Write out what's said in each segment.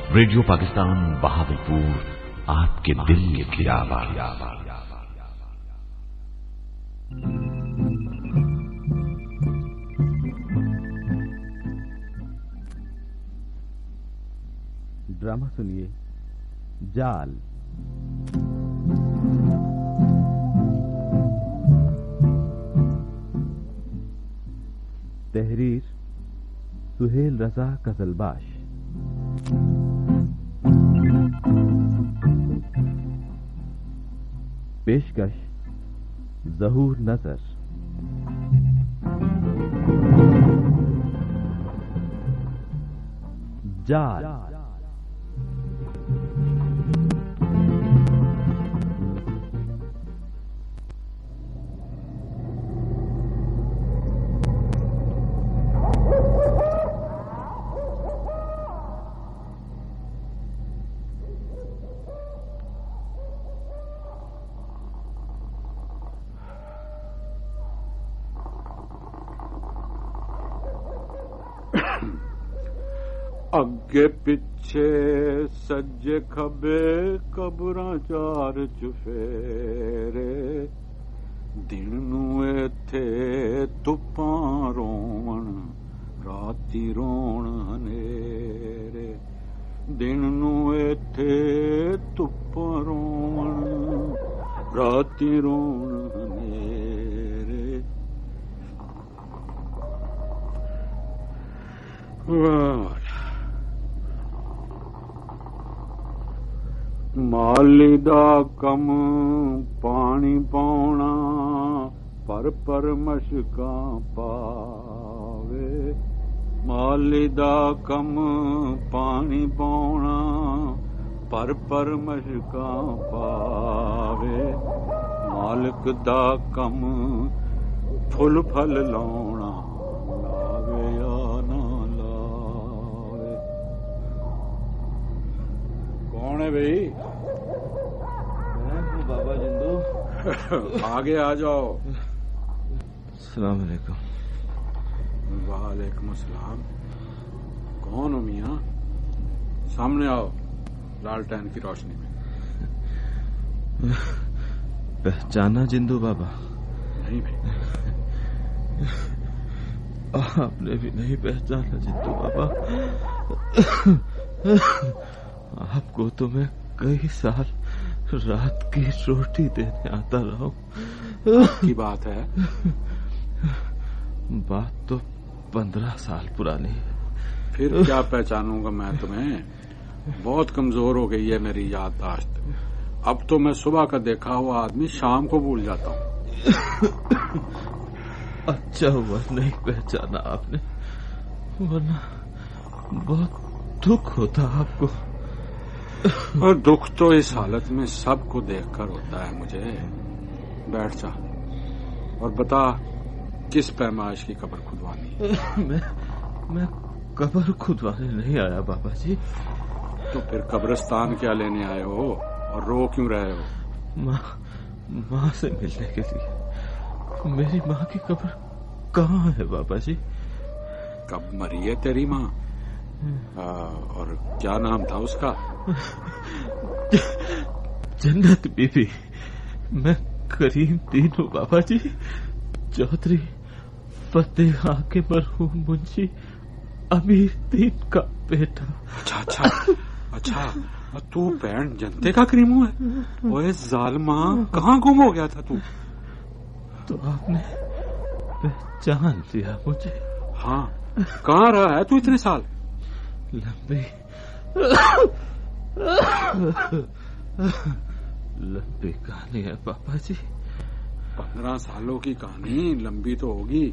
Radio Pakistan Bahawalpur, आपके दिल की आवाज। ड्रामा सुनिए जाल। तहरीर सुहेल रजा कजलबाश। पेशकश ज़हूर नजर। जाल। अगे पिछे सज्जे खबे कबरां चार चुफेरे, दिन नूं इत्थे धुप्पां रोवण राती रोण हनेरे, दिन नूं इत्थे धुप्पां रोवण राती रोण हनेरे। माली दा कम पानी पाउणा, पर मशकां पावे। माली दा कम पानी पाउणा, पर मशकां पावे। मालिक दा कम फुल फल लाउणा, लावे या ना लावे। कौन है भाई? बाबा जिंदू। आगे आ जाओ। अस्सलाम वालेकुम। वालेकुम अस्सलाम। कौन हो मियाँ? सामने आओ लालटेन की रोशनी में। पहचाना जिंदू बाबा? नहीं भाई। आपने भी नहीं पहचाना जिंदू बाबा? आपको तो मैं कई साल रात की रोटी देने आता रहा हूँ। की बात है? बात तो 15 साल पुरानी है। फिर क्या पहचानूंगा मैं तुम्हें? बहुत कमजोर हो गई है मेरी याददाश्त। अब तो मैं सुबह का देखा हुआ आदमी शाम को भूल जाता हूँ। अच्छा हुआ नहीं पहचाना आपने, वरना बहुत दुख होता आपको। और दुख तो इस हालत में सबको देखकर होता है मुझे। बैठ जा और बता, किस पैमाइश की कब्र खुदवानी है? मैं कब्र खुदवाने नहीं आया बाबा जी। तो फिर कब्रिस्तान क्या लेने आए हो और रो क्यों रहे हो? माँ से मिलने के लिए। मेरी माँ की कब्र कहाँ है बाबा जी? कब मरी है तेरी माँ? और क्या नाम था उसका? जन्नत बीबी। मैं करीम दीन हूँ बाबा जी, चौधरी फतेह खां के मरहूम मुंशी अमीर दीन का बेटा। अच्छा, तू पैंट जनते का करीमू है? ओए जालिमा, कहाँ गुम हो गया था तू? तो आपने पहचान लिया मुझे? हाँ, कहाँ रहा है तू इतने साल? लंबी कहानी है पापा जी। 15 सालों की कहानी लंबी तो होगी,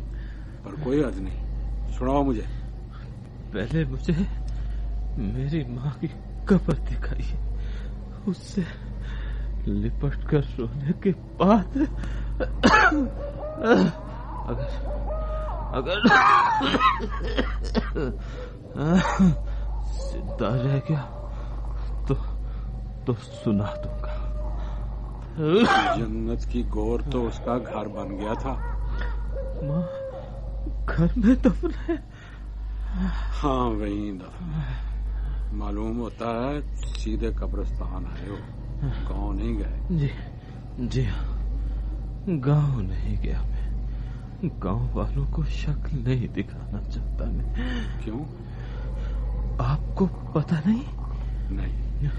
पर कोई अर्ज नहीं। सुनाओ मुझे। पहले मुझे मेरी माँ की कब्र दिखाई, उससे लिपट कर रोने के बाद अगर जिंदा रह गया तो सुना दूंगा। जन्नत की गौर तो उसका घर बन गया था। माँ घर में दफन है? हाँ वही दफन है। معلوم ہوتا ہے سیدھے قبرستان آئے ہو, گاؤں نہیں گئے. جی ہاں, گاؤں نہیں گیا میں. گاؤں والوں کو شکل نہیں دکھانا چاہتا میں. کیوں؟ آپ کو پتا نہیں؟ نہیں.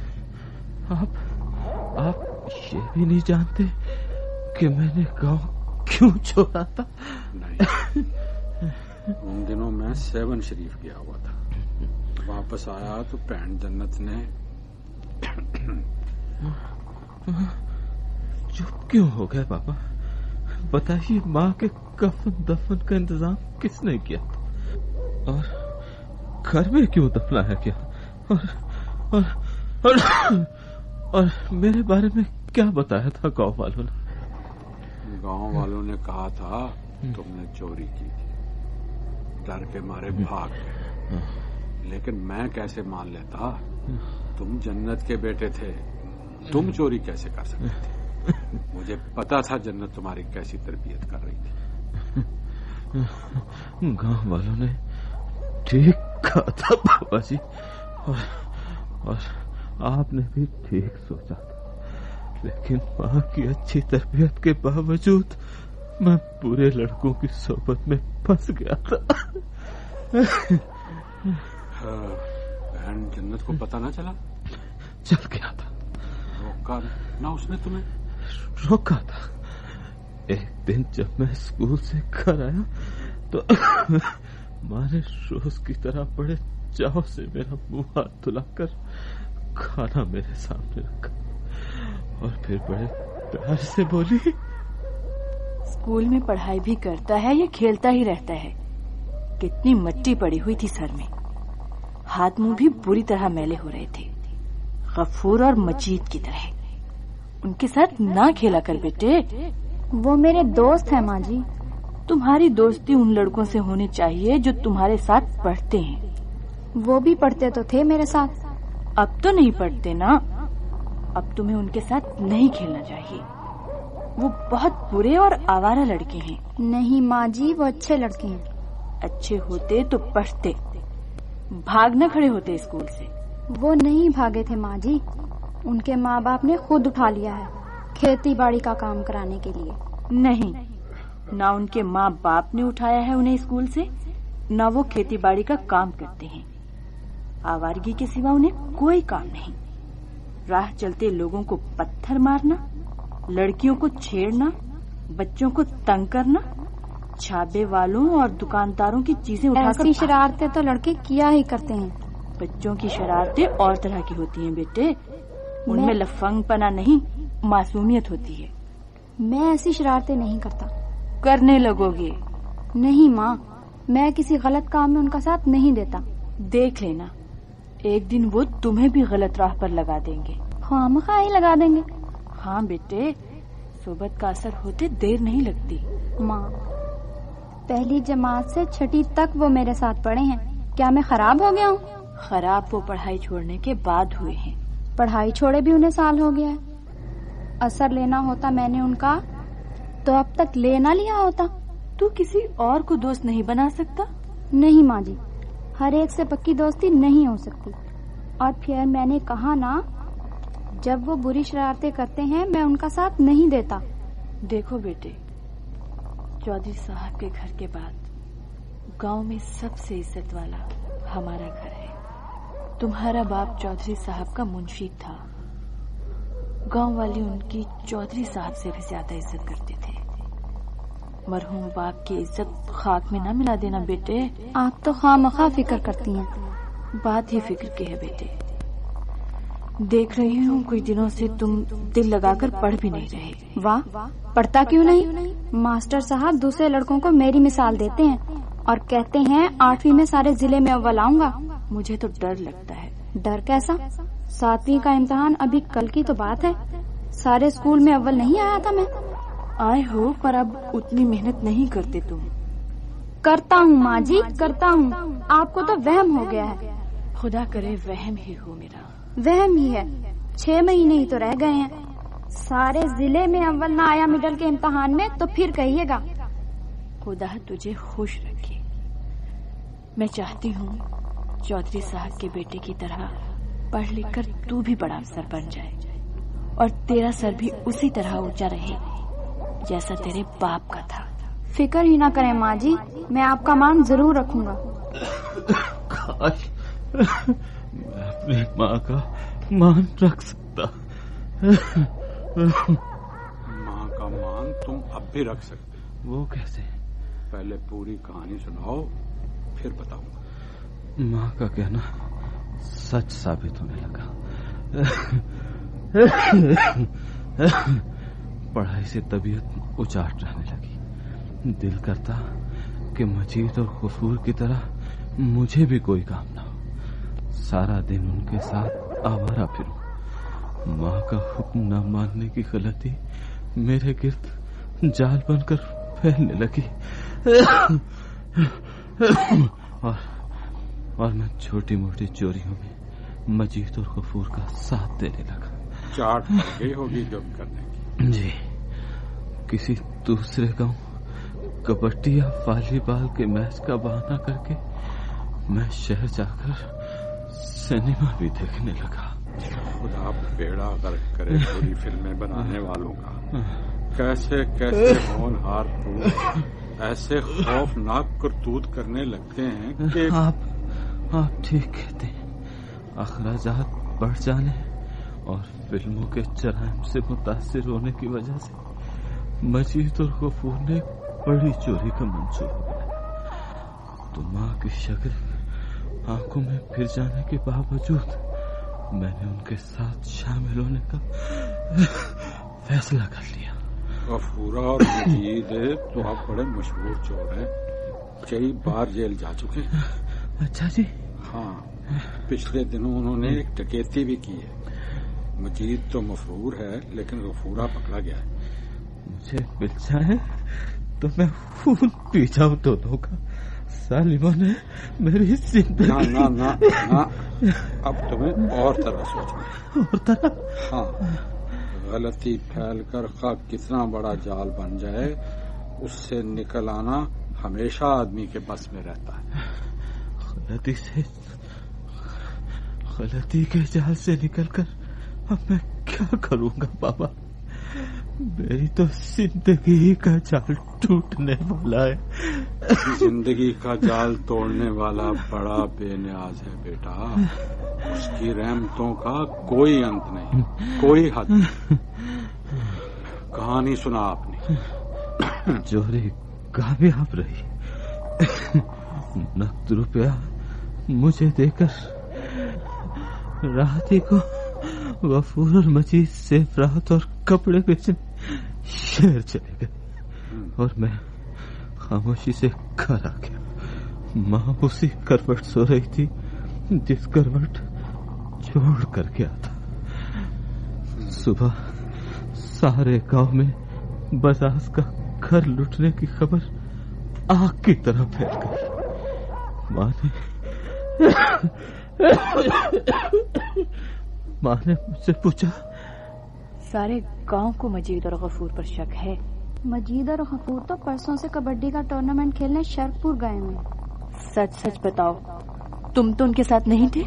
آپ یہ بھی نہیں جانتے کہ میں نے گاؤں کیوں چھوڑا تھا؟ نہیں. ان دنوں میں 7 شریف گیا ہوا تھا. واپس آیا تو بہن جنت نے. چپ کیوں ہو گئے بابا؟ بتائیے, ماں کے کفن دفن کا انتظام کس نے کیا تھا؟ اور گھر میں کیوں دفنایا گیا؟ اور میرے بارے میں کیا بتایا تھا گاؤں والوں نے؟ گاؤں والوں نے کہا تھا تم نے چوری کی تھی, ڈر کے مارے بھاگ گئے. لیکن میں کیسے مان لیتا؟ تم جنت کے بیٹے تھے, تم چوری کیسے کر سکتے تھے؟ مجھے پتا تھا جنت تمہاری کیسی تربیت کر رہی تھی. گاؤں والوں نے ٹھیک کہا تھا بابا جی, اور آپ نے بھی ٹھیک سوچا تھا. لیکن ماں کی اچھی تربیت کے باوجود میں برے لڑکوں کی صحبت میں پھنس گیا تھا. بہن جنت کو پتا نہ چلا؟ چل گیا تھا. روکا نہ اس نے تمہیں؟ روکا تھا. ایک دن جب میں اسکول سے گھر آیا تو ماں نے روز کی طرح بڑے چاو سے میرا منہ ہاتھ دھلا کر کھانا میرے سامنے رکھا, اور پھر بڑے پیار سے بولی, اسکول میں پڑھائی بھی کرتا ہے یا کھیلتا ہی رہتا ہے؟ کتنی مٹی پڑی ہوئی تھی سر میں, ہاتھ منہ بھی بری طرح میلے ہو رہے تھے, غفور اور مجید کی طرح. ان کے ساتھ نہ کھیلا کر بیٹے, وہ میرے دوست ہیں ماں جی. تمہاری دوستی ان لڑکوں سے ہونی چاہیے جو تمہارے ساتھ پڑھتے ہیں. وہ بھی پڑھتے تو تھے میرے ساتھ. اب تو نہیں پڑھتے نا. اب تمہیں ان کے ساتھ نہیں کھیلنا چاہیے, وہ بہت برے اور آوارہ لڑکے ہیں. نہیں ماں جی, وہ اچھے لڑکے ہیں. اچھے ہوتے تو پڑھتے, بھاگ نہ کھڑے ہوتے اسکول سے. وہ نہیں بھاگے تھے ماں جی, ان کے ماں باپ نے خود اٹھا لیا ہے کھیتی باڑی کا کام کرانے کے لیے. نہیں, نہ ان کے ماں باپ نے اٹھایا ہے انہیں اسکول سے, نہ وہ کھیتی باڑی کا کام کرتے ہیں. آوارگی کے سوا انہیں کوئی کام نہیں. راہ چلتے لوگوں کو پتھر مارنا, لڑکیوں کو چھیڑنا, بچوں کو تنگ کرنا, چھابے والوں اور دکانداروں کی چیزیں اٹھا کر. ایسی شرارتیں تو لڑکے کیا ہی کرتے ہیں. بچوں کی شرارتیں اور طرح کی ہوتی ہیں بیٹے, ان میں لفنگ پنا نہیں, معصومیت ہوتی ہے. میں ایسی شرارتیں نہیں کرتا. کرنے لگو گے. نہیں ماں, میں کسی غلط کام میں ان کا ساتھ نہیں دیتا. دیکھ لینا, ایک دن وہ تمہیں بھی غلط راہ پر لگا دیں گے. خواہ ہی لگا دیں گے. ہاں بیٹے, صحبت کا اثر ہوتے دیر نہیں لگتی. ماں, پہلی جماعت سے 6ٹھی تک وہ میرے ساتھ پڑھے ہیں. کیا میں خراب ہو گیا ہوں؟ خراب وہ پڑھائی چھوڑنے کے بعد ہوئے ہیں. پڑھائی چھوڑے بھی انہیں سال ہو گیا ہے. اثر لینا ہوتا میں نے ان کا تو اب تک لے نہ لیا ہوتا. تو کسی اور کو دوست نہیں بنا سکتا؟ نہیں ماں جی, ہر ایک سے پکی دوستی نہیں ہو سکتی. اور پھر میں نے کہا نا, جب وہ بری شرارتیں کرتے ہیں میں ان کا ساتھ نہیں دیتا. دیکھو بیٹے, چودھری صاحب کے گھر کے بعد گاؤں میں سب سے عزت والا ہمارا گھر ہے. تمہارا باپ چودھری صاحب کا منشی تھا. گاؤں والے ان کی چودھری صاحب سے بھی زیادہ عزت کرتے تھے. مرحوم باپ کی عزت خاک میں نہ ملا دینا بیٹے. آپ تو خواہ فکر کرتی ہیں. بات ہی فکر کی ہے بیٹے. دیکھ رہی ہوں کچھ دنوں سے تم دل لگا کر پڑھ بھی نہیں رہے. واہ, پڑھتا کیوں نہیں؟ ماسٹر صاحب دوسرے لڑکوں کو میری مثال دیتے ہیں اور کہتے ہیں 8ویں میں سارے ضلع میں اول آؤں گا. مجھے تو ڈر لگتا ہے. ڈر کیسا؟ 7ویں کا امتحان ابھی کل کی تو بات ہے. سارے اسکول میں اول نہیں آیا تھا میں. آئے ہو, پر اب اتنی محنت نہیں کرتے تم. کرتا ہوں ماں جی, کرتا ہوں. آپ کو تو وہم ہو گیا ہے. خدا کرے وہم ہی ہو. میرا وہم ہی ہے. 6 مہینے ہی تو رہ گئے ہیں. سارے ضلع میں اول نہ آیا مڈل کے امتحان میں تو پھر کہیے گا. خدا تجھے خوش رکھے. میں چاہتی ہوں चौधरी साहब के बेटे की तरह पढ़ लिख कर तू भी बड़ा अफसर बन जाए और तेरा सर भी उसी तरह ऊंचा रहे जैसा तेरे बाप का था। फिक्र ही ना करें माँ जी, मैं आपका मान जरूर रखूंगा। काश मैं अपनी माँ का मान रख सकता। माँ का मान तुम अब भी रख सकते। वो कैसे? पहले पूरी कहानी सुनाओ, फिर बताऊंगा। माँ का कहना सच साबित होने लगा। पढ़ाई से तबीयत उचाट रहने लगी। दिल करता कि मजीद और गफूर की तरह मुझे भी कोई काम ना हो, सारा दिन उनके साथ आवारा फिरूं। माँ का हुक्म न मानने की गलती मेरे गिर्द जाल बनकर फैलने लगी और मैं छोटी मोटी चोरियों में मजीद और गफूर का साथ देने लगा। चाट पड़ गई होगी जब करने की। जी, किसी दूसरे गांव कबड्डी या वॉलीबॉल के मैच का बहाना करके मैं शहर जाकर सिनेमा भी देखने लगा। खुदा बेड़ा गर्क करे बुरी फिल्में बनाने वालों का। कैसे कैसे होनहार तू ऐसे खौफनाक करतूत करने लगते हैं कि आप ठीक कहते हैं। अखराजात बढ़ जाने और फिल्मों के जराइम से मुतासिर होने की वजह से मजीद और गफूर ने बड़ी चोरी का मंसूबा बनाया। तो माँ की शक्ल आंखों में फिर जाने के बावजूद मैंने उनके साथ शामिल होने का फैसला कर लिया। गफूरा और मजीद तो आप बड़े मशहूर चोर हैं, कई बार जेल जा चुके हैं। अच्छा जी? हाँ, पिछले दिनों उन्होंने एक डकैती भी की है। मजीद तो मफरूर है लेकिन गफूरा पकड़ा गया है। मुझे मिल जाए तो मैं खून पी जाऊं दोनों का। सालिमा ने मेरी जिंदगी ना ना ना ना, अब तुम्हें और तरह सोचना। और तरह? हाँ, गलती फैल कर खा कितना बड़ा जाल बन जाए उससे निकल आना हमेशा आदमी के बस में रहता है। गलती के जाल से निकलकर अब मैं क्या करूंगा बाबा? मेरी तो जिंदगी का जाल टूटने वाला है। जिंदगी का जाल तोड़ने वाला बड़ा बेनियाज है बेटा। उसकी रहमतों का कोई अंत नहीं, कोई हद नहीं। कहानी सुना आपने। चोरी कामयाब रही। नकद रुपया मुझे देकर राहती को गफूर और मजीद से राहत और कपड़े बेचने शहर चले गए और मैं खामोशी से घर आ गया। माँ उसी करवट सो रही थी जिस करवट छोड़ कर गया था। सुबह सारे गांव में बजाज का घर लुटने की खबर आग की तरह फैल गई। माँ ने मुझसे पूछा, सारे गांव को मजीद और गफूर पर शक है। मजीद और गफूर तो परसों से कबड्डी का टूर्नामेंट खेलने शरकपुर गए हैं। सच सच बताओ, तुम तो उनके साथ नहीं थे?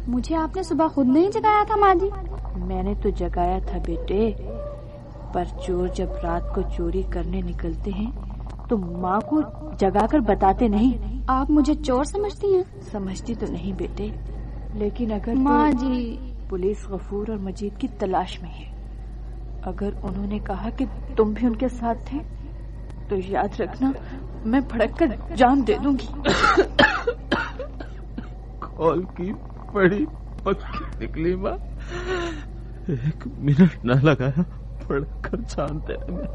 मुझे आपने सुबह खुद नहीं जगाया था माँ जी? मैंने तो जगाया था बेटे, पर चोर जब रात को चोरी करने निकलते हैं तो माँ को जगाकर बताते नहीं। आप मुझे चोर समझती हैं? समझती तो नहीं बेटे, लेकिन अगर माँ जी, पुलिस गफूर और मजीद की तलाश में है। अगर उन्होंने कहा कि तुम भी उनके साथ थे तो याद रखना मैं भड़क कर जान दे दूंगी। कॉल की बड़ी पक्की निकली माँ। 1 मिनट न लगाया भड़क कर जान देने में।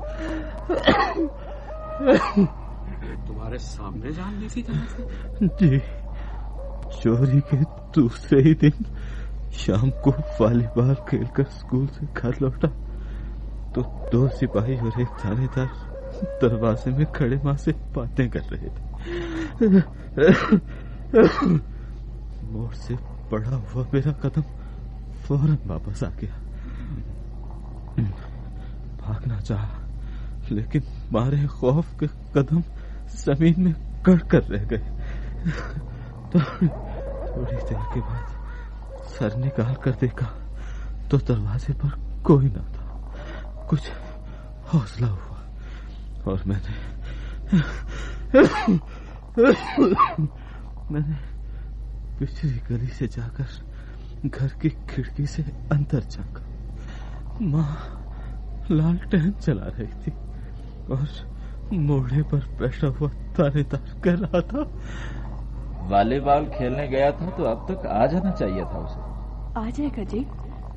तुम्हारे सामने जान दी थी? जी, चोरी के दूसरे ही दिन शाम को वॉलीबॉल खेलकर स्कूल से घर लौटा तो 2 सिपाही और 1 थानेदार दरवाजे में खड़े माँ से बातें कर रहे थे। मोड़ से बढ़ा हुआ मेरा कदम फौरन वापस आ गया। भागना चाहा लेकिन मारे खौफ के कदम जमीन में गड़ कर रह गए। थोड़ी देर के बाद सर निकाल कर देखा तो दरवाजे पर कोई न था। कुछ हौसला हुआ और मैंने पिछली गली से जाकर घर की खिड़की से अंदर झांका। माँ लालटेन चला रही थी और मोड़े पर बैठा हुआ थानेदार कह रहा था, वॉलीबॉल खेलने गया था तो अब तक आ जाना चाहिए था उसे। आ जाएगा जी,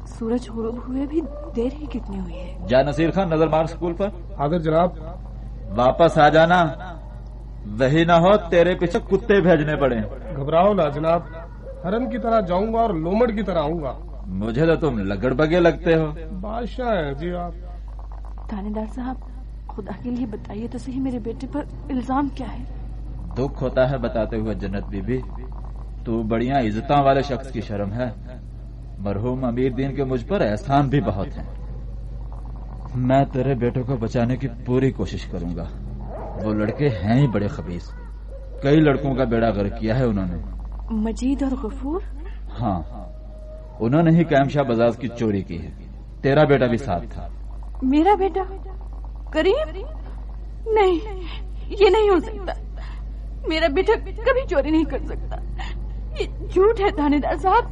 सूरज गुरूब हुए भी देर ही कितनी हुई है। जा नसीर खान, नजर मार स्कूल पर। हाजिर जनाब। वापस आ जाना, वही ना हो तेरे पीछे कुत्ते भेजने पड़े। घबराओ ना जनाब, हरन की तरह जाऊंगा और लोमड़ की तरह आऊंगा। मुझे तो तुम लगड़बगे लगते हो। बादशाह हैं जी आप। थानेदार साहब, खुदा के लिए बताइए तो सही, मेरे बेटे पर इल्जाम क्या है? दुख होता है बताते हुए जन्नत बीबी, तू बढ़िया इज्जतों वाले शख्स की शर्म है। मरहूम अमीर दीन के मुझ पर एहसान भी बहुत है। मैं तेरे बेटे को बचाने की पूरी कोशिश करूंगा। वो लड़के हैं ही बड़े खबीस, कई लड़कों का बेड़ा गर्क किया है उन्होंने। मजीद और गफूर? हाँ, उन्होंने ही कैमशाह बजाज की चोरी की है। तेरा बेटा भी साथ था। मेरा बेटा? करीम? नहीं, ये नहीं हो सकता। मेरा बेटा कभी चोरी नहीं कर सकता। ये झूठ है थानेदार साहब,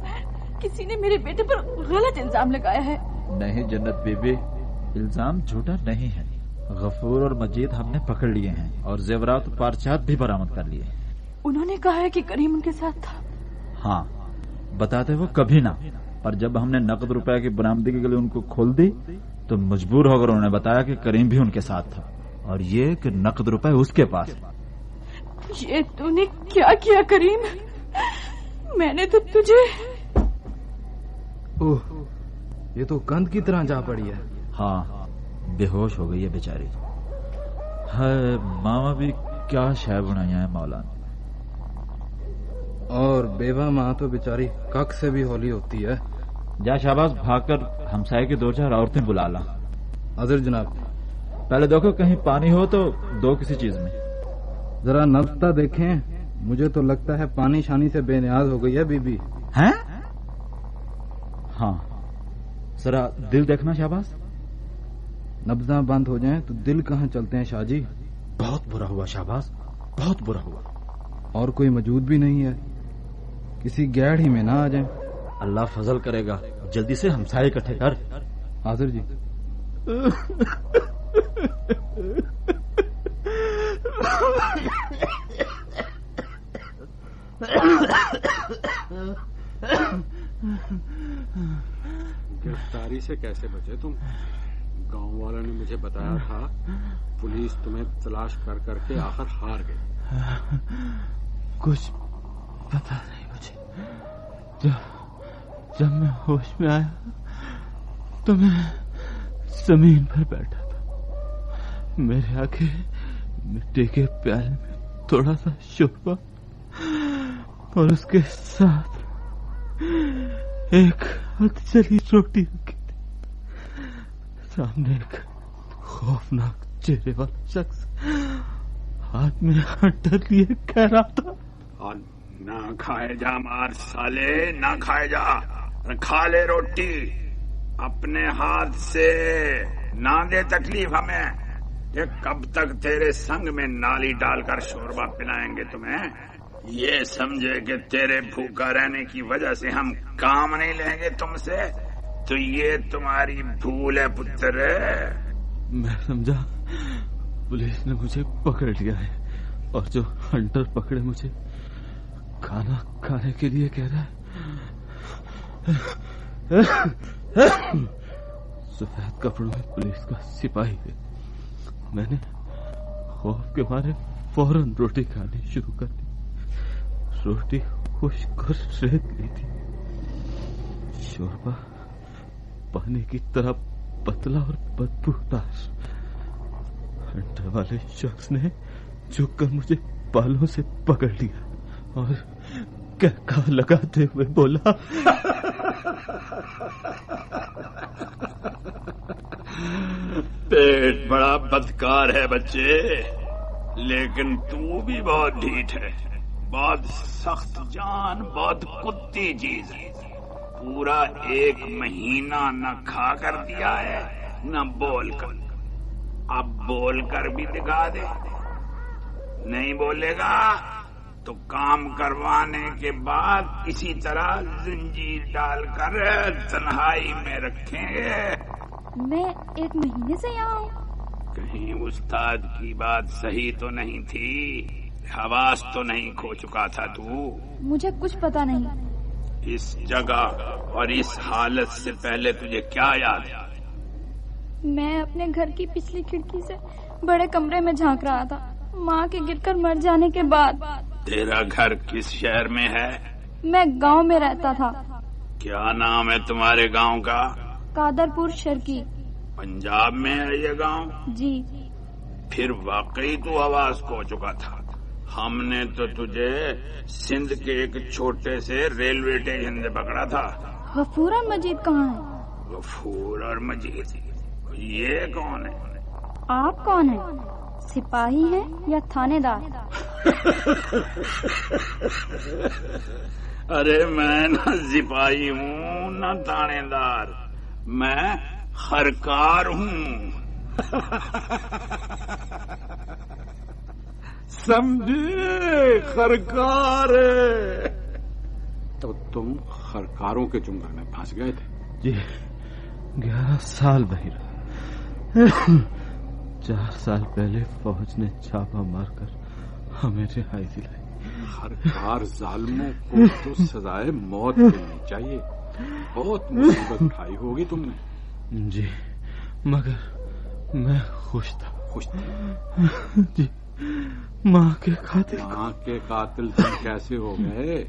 किसी ने मेरे बेटे पर गलत इल्जाम लगाया है। नहीं जन्नत बीबी, इल्जाम झूठा नहीं है। गफूर और मजीद हमने पकड़ लिए हैं और जेवरात पारचात भी बरामद कर लिए। उन्होंने कहा है कि करीम उनके साथ था। हाँ, बताते वो कभी ना, पर जब हमने नकद रुपए की बरामदगी के लिए उनको खोल दी तो मजबूर होकर उन्होंने बताया कि करीम भी उनके साथ था और ये कि नकद रुपए उसके पास है। ये तूने क्या किया करीम? मैंने तो तुझे। ओह, ये तो कंध की तरह जा पड़ी है। हाँ, बेहोश हो गई है बेचारी। है मामा भी क्या शय बनाया है मौला ने। और बेवा माँ तो बेचारी कख से भी होली होती है। जा शाबाश, भागकर हमसाये की 2-4 औरतें बुला ला। हाजिर जनाब। पहले देखो कहीं पानी हो तो दो किसी चीज में। जरा नब्ज़ देखें, मुझे तो लगता है पानी शानी से बेनियाज हो गई है बीबी। हैं? हाँ, जरा दिल देखना शाबाश। नब्ज़ा बंद हो जाएं तो दिल कहाँ चलते हैं शाहजी। बहुत बुरा हुआ शाबाश, बहुत बुरा हुआ। और कोई मौजूद भी नहीं है, किसी गैर ही में ना आ जाएं। अल्लाह फजल करेगा, जल्दी से हमसाये इकट्ठे कर। हाजिर जी। गिरफ्तारी से कैसे बचे तुम? गांव वालों ने मुझे बताया था पुलिस तुम्हें तलाश कर करके आखिर हार गई। कुछ पता नहीं मुझे। जब मैं होश में आया तो मैं जमीन पर बैठा था। मेरे आगे मिट्टी के प्याले में थोड़ा सा शोरबा और उसके साथ एक हाथ चली रोटी रखी थी। सामने एक खौफनाक चेहरे वाला शख्स हाथ में हंटर लिए कह रहा था, और ना खाए जा मार साले, ना खाए जा, खा ले रोटी अपने हाथ से, ना दे तकलीफ हमें। ये कब तक तेरे संग में नाली डालकर शोरबा पिलाएंगे तुम्हें? ये समझे कि तेरे भूखा रहने की वजह से हम काम नहीं लेंगे तुमसे, तो ये तुम्हारी भूल है पुत्र। मैं समझा पुलिस ने मुझे पकड़ लिया है और जो हंटर पकड़े मुझे खाना खाने के लिए कह रहा है। सफेद कपड़ों में पुलिस का सिपाही है। मैंने खौफ के मारे फौरन रोटी खानी शुरू कर दी। रोटी खुश्क और रेत ली थी। शोरबा पानी की तरह पतला और बदबूदार। हंटर वाले शख्स ने झुककर मुझे बालों से पकड़ लिया और कहका लगाते हुए बोला, पेट बड़ा बदकार है बच्चे, लेकिन तू भी बहुत ढीठ है। بہت سخت جان، بہت کتی چیز ہے. پورا 1 مہینہ نہ کھا کر دیا ہے نہ بول کر. اب بول کر بھی دکھا دے. نہیں بولے گا تو کام کروانے کے بعد اسی طرح زنجیر ڈال کر تنہائی میں رکھیں گے. میں 1 مہینے سے یہاں ہوں. کہیں استاد کی بات صحیح تو نہیں تھی؟ حواس تو نہیں کھو چکا تھا تو؟ مجھے کچھ پتا نہیں. اس جگہ اور اس حالت سے پہلے تجھے کیا یاد ہے؟ میں اپنے گھر کی پچھلی کھڑکی سے بڑے کمرے میں جھانک رہا تھا ماں کے گر کر مر جانے کے بعد. تیرا گھر کس شہر میں ہے؟ میں گاؤں میں رہتا تھا. کیا نام ہے تمہارے گاؤں کا؟ قادرپور شرکی. پنجاب میں ہے یہ گاؤں؟ جی. پھر واقعی تو حواس کھو چکا تھا. ہم نے تو تجھے سندھ کے ایک چھوٹے سے ریلوے اسٹیشن سے پکڑا تھا. غفور اور مجید کہاں ہیں؟ غفور اور مجید یہ کون ہے؟ آپ کون ہیں؟ سپاہی ہیں یا تھانے دار؟ ارے میں نہ سپاہی ہوں نہ تھانے دار، میں خرکار ہوں. سمجھے؟ خرکار. تو تم خرکاروں کے چنگل میں پھنس گئے تھے؟ جی 11 سال وہی رہا. 4 سال پہلے فوج نے چھاپا مار کر ہمیں رہائی دلائی. خرکار ظالموں کو تو سزائے موت ملنی چاہیے. بہت مصیبت اٹھائی ہوگی تم نے. جی مگر میں خوش تھا. خوش تھا؟ جی. ماں کے قاتل. ماں کے قاتل تم کیسے ہو گئے؟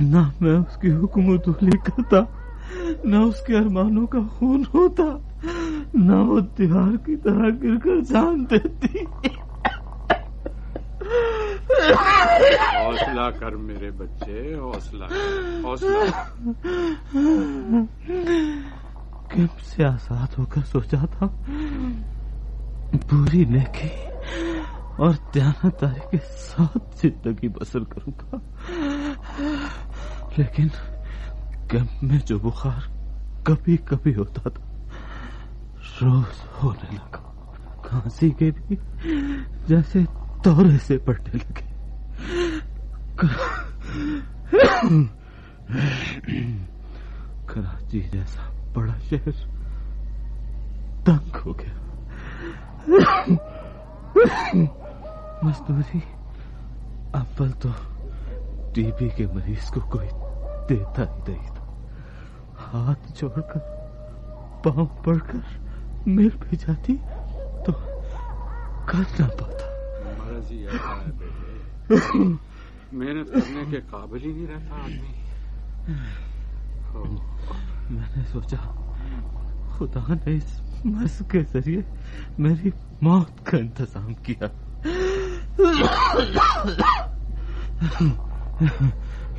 نہ میں اس کی حکومت ولی کرتا، نہ اس کے ارمانوں کا خون ہوتا، نہ وہ دیوار کی طرح گر کر جان دیتی. حوصلہ کر میرے بچے، حوصلہ کر، حوصلہ. کیمپ سے آزاد ہو کر سوچا تھا پوری نیکی اور دیانتداری کے ساتھ زندگی بسر کروں گا، لیکن کیمپ میں جو بخار کبھی کبھی ہوتا تھا روز ہونے لگا. کھانسی کے بھی جیسے دورے سے پڑنے لگے. کراچی جیسا بڑا شہر تنگ ہو گیا. مزدوری اول تو ٹی بی کے مریض کو کوئی دیتا ہی نہیں تھا. ہاتھ جوڑ کر پاؤں پڑ کر مل بھی جاتی تو کر نہ پاتا. مرضی ایسا ہے بیٹے، محنت کرنے کے قابل ہی نہیں رہتا آدمی. میں نے سوچا خدا نے اس مرض کے ذریعے میری موت کا انتظام کیا.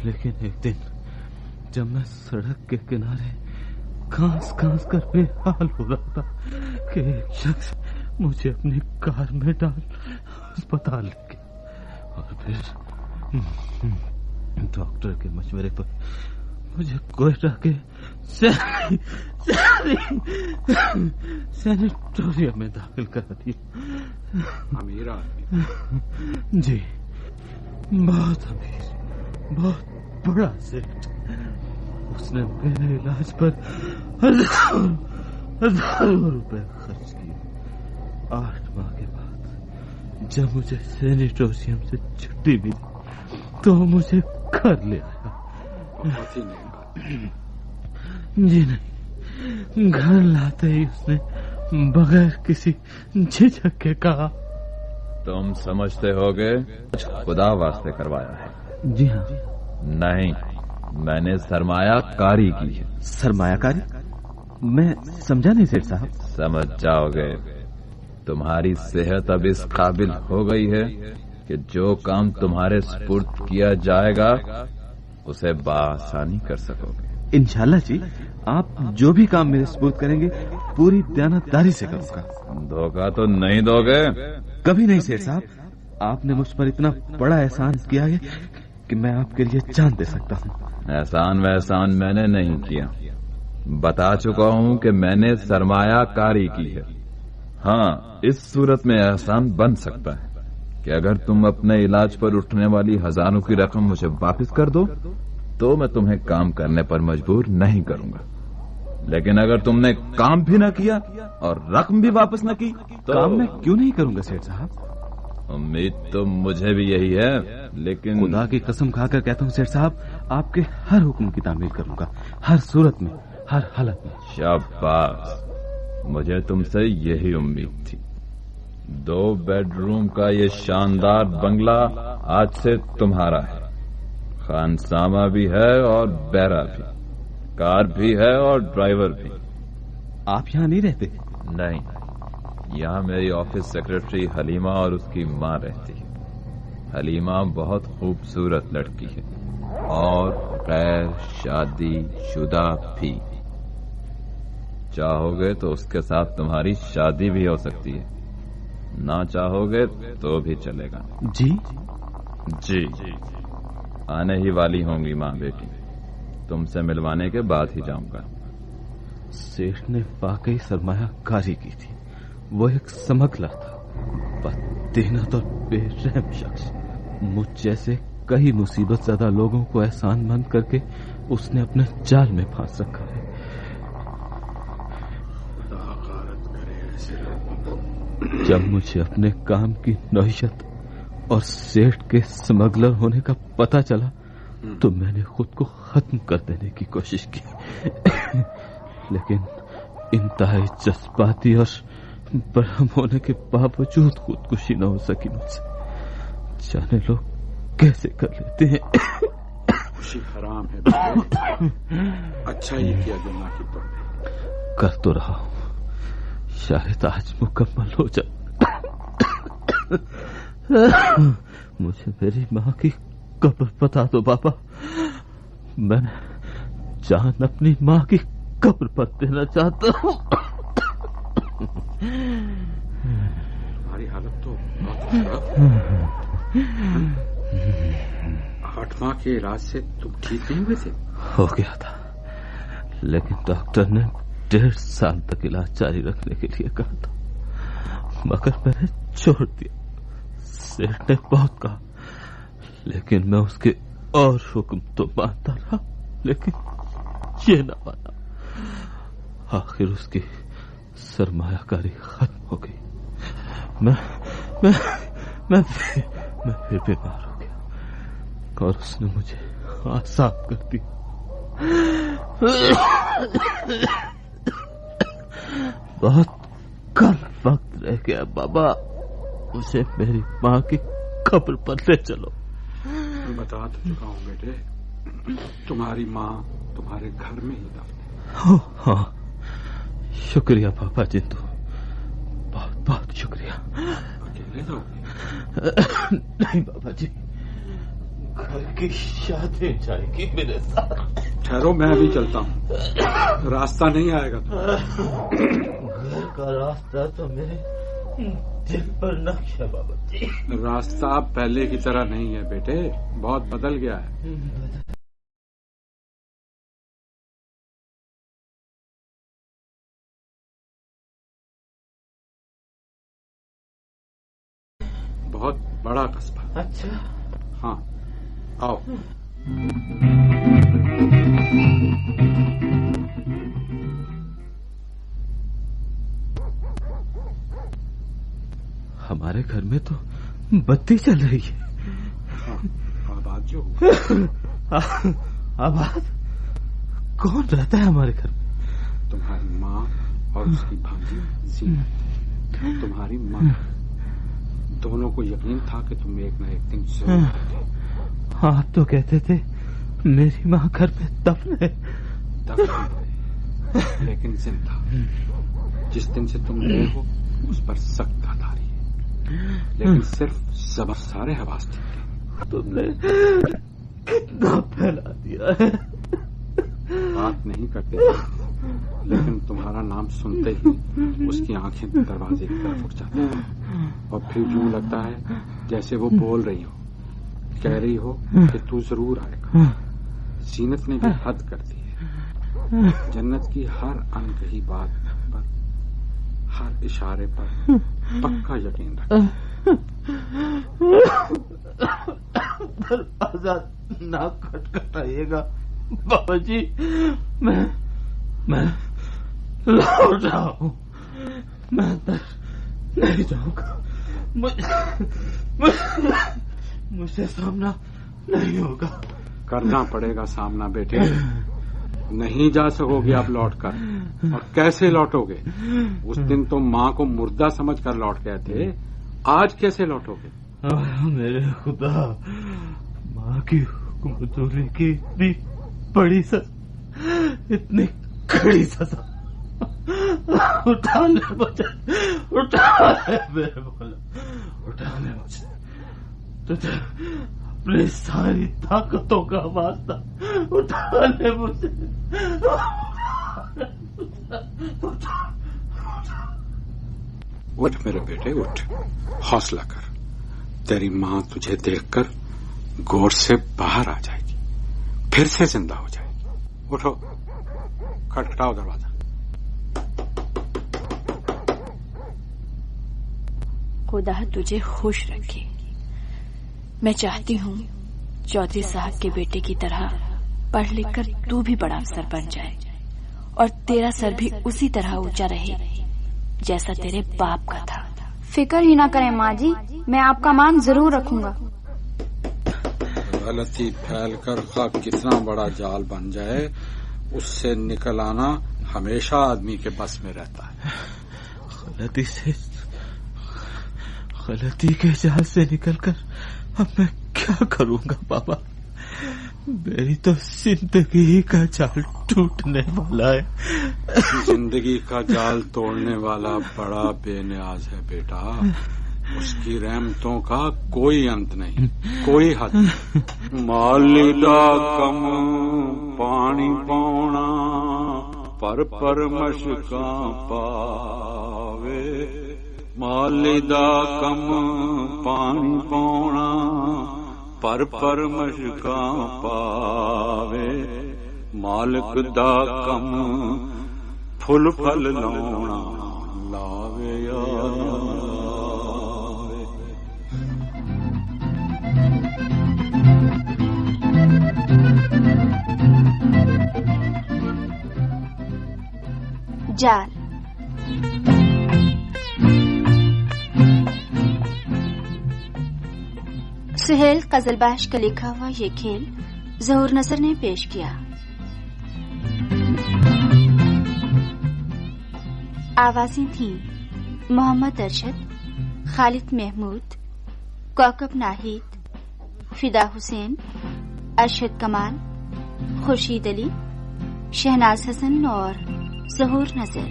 لیکن ایک دن جب میں سڑک کے کنارے کھانس کھانس کر بے حال ہو رہا تھا کہ ایک شخص مجھے اپنی کار میں ڈال اسپتال لے گیا، اور پھر ڈاکٹر کے مشورے پر مجھے کوئٹہ کے سینیٹوریم میں داخل کرا دیا. امیر آدمی؟ جی بہت امیر، بہت بڑا سیٹ. اس نے میرے علاج پر ہزاروں روپے خرچ کیے. 8 ماہ کے بعد جب مجھے سینیٹوریم سے چھٹی ملی تو مجھے گھر لے آیا. بہت ہی نیک. جی نہیں، گھر لاتے ہی اس نے بغیر کسی جھجک کے کہا تم سمجھتے ہوگے خدا واسطے کروایا ہے. جی ہاں. نہیں، میں نے سرمایہ کاری کی ہے. سرمایہ کاری؟ میں سمجھا نہیں سیٹ صاحب. سمجھ جاؤ گے. تمہاری صحت اب اس قابل ہو گئی ہے کہ جو کام تمہارے سپرد کیا جائے گا اسے بآسانی کر سکو گے. انشاءاللہ جی، آپ جو بھی کام میرے سپرد کریں گے پوری دیانتداری سے کروں گا. دھوکہ تو نہیں دو گے؟ کبھی نہیں سیٹ صاحب. آپ نے مجھ پر اتنا بڑا احسان کیا ہے کہ میں آپ کے لیے جان دے سکتا ہوں۔ احسان وحسان میں نے نہیں کیا، بتا چکا ہوں کہ میں نے سرمایہ کاری کی ہے۔ ہاں، اس صورت میں احسان بن سکتا ہے کہ اگر تم اپنے علاج پر اٹھنے والی ہزاروں کی رقم مجھے واپس کر دو تو میں تمہیں کام کرنے پر مجبور نہیں کروں گا، لیکن اگر تم نے کام بھی نہ کیا اور رقم بھی واپس نہ کی تو کام میں کیوں نہیں کروں گا سیٹھ صاحب؟ امید تو مجھے بھی یہی ہے، لیکن خدا کی قسم کھا کر کہتا ہوں سیٹھ صاحب، آپ کے ہر حکم کی تعمیل کروں گا، ہر صورت میں، ہر حالت میں۔ شاباش، مجھے تم سے یہی امید تھی۔ 2 بیڈ روم کا یہ شاندار بنگلہ آج سے تمہارا ہے، خانسامہ بھی ہے اور بیرا بھی، کار بھی ہے اور ڈرائیور بھی۔ آپ یہاں نہیں رہتے؟ نہیں، یہاں میری آفس سیکرٹری حلیمہ اور اس کی ماں رہتی ہے۔ حلیمہ بہت خوبصورت لڑکی ہے اور غیر شادی شدہ بھی۔ چاہو گے تو اس کے ساتھ تمہاری شادی بھی ہو سکتی ہے، نہ چاہو گے تو بھی چلے گا۔ جی جی، آنے ہی والی ہوں گی ماں بیٹی، تم سے ملوانے کے بعد ہی جاؤں گا۔ سیٹھ نے واقعی سرمایہ کاری کی تھی، وہ ایک سمگلر تھا، بددینت اور بے رحم شخص۔ مجھ جیسے کئی مصیبت زدہ لوگوں کو احسان مند کر کے اس نے اپنے جال میں پھانس رکھا ہے۔ جب مجھے اپنے کام کی نوعیت اور سیٹھ کے سمگلر ہونے کا پتہ چلا تو میں نے خود کو ختم کر دینے کی کوشش کی، لیکن انتہائی جذباتی اور برہم ہونے کے باوجود خودکشی نہ ہو سکی مجھ سے۔ جانے لوگ کیسے کر لیتے ہیں۔ خوشی حرام ہے بیٹے، اچھا ہی کیا جو نہ کی پڑے۔ کر تو رہا ہوں، شاید آج مکمل ہو جائے۔ مجھے میری ماں کی قبر بتا دو بابا، میں جان اپنی ماں کی قبر پر دینا چاہتا ہوں۔ ہماری حالت تو بہت خراب۔ 8 ماہ کے علاج سے تم ٹھیک نہیں ہوئے تھے؟ ہو گیا تھا، لیکن ڈاکٹر نے 1.5 سال تک علاج جاری رکھنے کے لیے کہا تھا، مگر میں نے چھوڑ دیا۔ سیٹھ نے بہت کہا، لیکن میں اس کے اور حکم تو مانتا رہا، لیکن یہ نہ مانا۔ آخر اس کی سرمایہ کاری ختم ہو گئی، میں پھر بیمار ہو گیا اور اس نے مجھے آزاد کر دی۔ بہت کم وقت رہ گیا بابا، مجھے میری ماں کی قبر پر لے چلو۔ میں بتا تو چکا ہوں بیٹے، تمہاری ماں تمہارے گھر میں ہی دفن ہے۔ ہاں، شکریہ بابا جی، تو بہت بہت شکریہ۔ اکیلے جاؤ گے؟ نہیں بابا جی، گھر کی شادی جائے گی میرے ساتھ۔ ٹھہرو، میں بھی چلتا ہوں، راستہ نہیں آئے گا تو۔ گھر کا راستہ تو میرے دل پر نقش ہے بابا جی۔ راستہ پہلے کی طرح نہیں ہے بیٹے، بہت بدل گیا ہے۔ بہت بڑا قصبہ۔ اچھا، ہاں، آؤ۔ ہمارے گھر میں تو بتی چل رہی ہے۔ آباد جو آباد کون رہتا ہے ہمارے گھر میں؟ تمہاری ماں اور اس کی بھانجی زینت۔ تمہاری ماں، دونوں کو یقین تھا کہ تم ایک نہ ایک دن ضرور آتے۔ آپ تو کہتے تھے میری ماں گھر میں دفن ہے۔ دفن لیکن زندہ۔ جس دن سے تم گئے ہو اس پر سخت داداری ہے، لیکن صرف زبر سارے حواس ٹھیک ہے۔ تم نے کتنا پھیلا دیا ہے۔ بات نہیں کرتے لیکن تمہارا نام سنتے ہی اس کی آنکھیں دروازے کی طرف اٹھ جاتی ہیں اور پھر یوں لگتا ہے جیسے وہ بول رہی ہو۔ कह रही हो कि तू जरूर आएगा। जीनत ने भी हद कर दी है। जन्नत की हर अनकही बात पर, हर इशारे पर पक्का यकीन रख। दरवाजा ना खटखटाइएगा बाबा जी, मैं लौट रहा हूँ, मैं अंदर नहीं जाऊंगा, मुझसे सामना नहीं होगा। करना पड़ेगा सामना बेटे, नहीं जा सकोगे आप लौट कर। और कैसे लौटोगे? उस दिन तो माँ को मुर्दा समझ कर लौट गए थे, आज कैसे लौटोगे? मेरे खुदा, माँ की हुक्म की इतनी बड़ी सजा, इतनी कड़ी सजा, उठा ले मुझे, उठा ले मेरे बोला, उठा ले मुझे। तुझे अपनी सारी ताकतों का वास्ता, उठा ले मुझे, उठ मेरे बेटे उठ, हौसला कर। तेरी माँ तुझे देखकर गौर से बाहर आ जाएगी, फिर से जिंदा हो जाएगी। उठो, खटखटाओ दरवाजा। खुदा तुझे खुश रखे। मैं चाहती हूँ चौधरी साहब के बेटे की तरह पढ़ लिख कर तू भी बड़ा अफसर बन जाए और तेरा सर भी उसी तरह ऊंचा रहे जैसा तेरे बाप का था। फिक्र ही ना करें माँ जी, मैं आपका मान जरूर रखूंगा। गलती फैल कर खा कितना बड़ा जाल बन जाए, उससे निकल आना हमेशा आदमी के बस में रहता है। गलती के जाल से निकलकर अब मैं क्या करूंगा बाबा? मेरी तो जिंदगी का जाल टूटने वाला है। जिंदगी का जाल तोड़ने वाला बड़ा बेनियाज है बेटा, उसकी रहमतों का कोई अंत नहीं, कोई हद नहीं। मालिदा कम पानी पाउना, पर मशकां पावे। मालिदा कम पानी पाउना, पर मशकां पावे। मालिक दा कम फुल फल लाउना, लावे यावे। जाल। सुहेल कजलबाश का लिखा हुआ ये खेल ज़हूर नसर ने पेश किया। आवाजें थीं मोहम्मद अरशद, खालिद महमूद, कौकब नाहिद, फिदा हुसैन, अरशद कमाल, खुर्शीद अली, शहनाज हसन और ज़हूर नसर।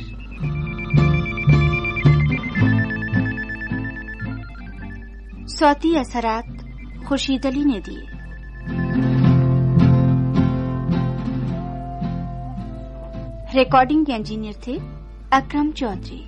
सौती असरात खुर्शीद अली ने दिए। रिकॉर्डिंग के इंजीनियर थे अकरम चौधरी।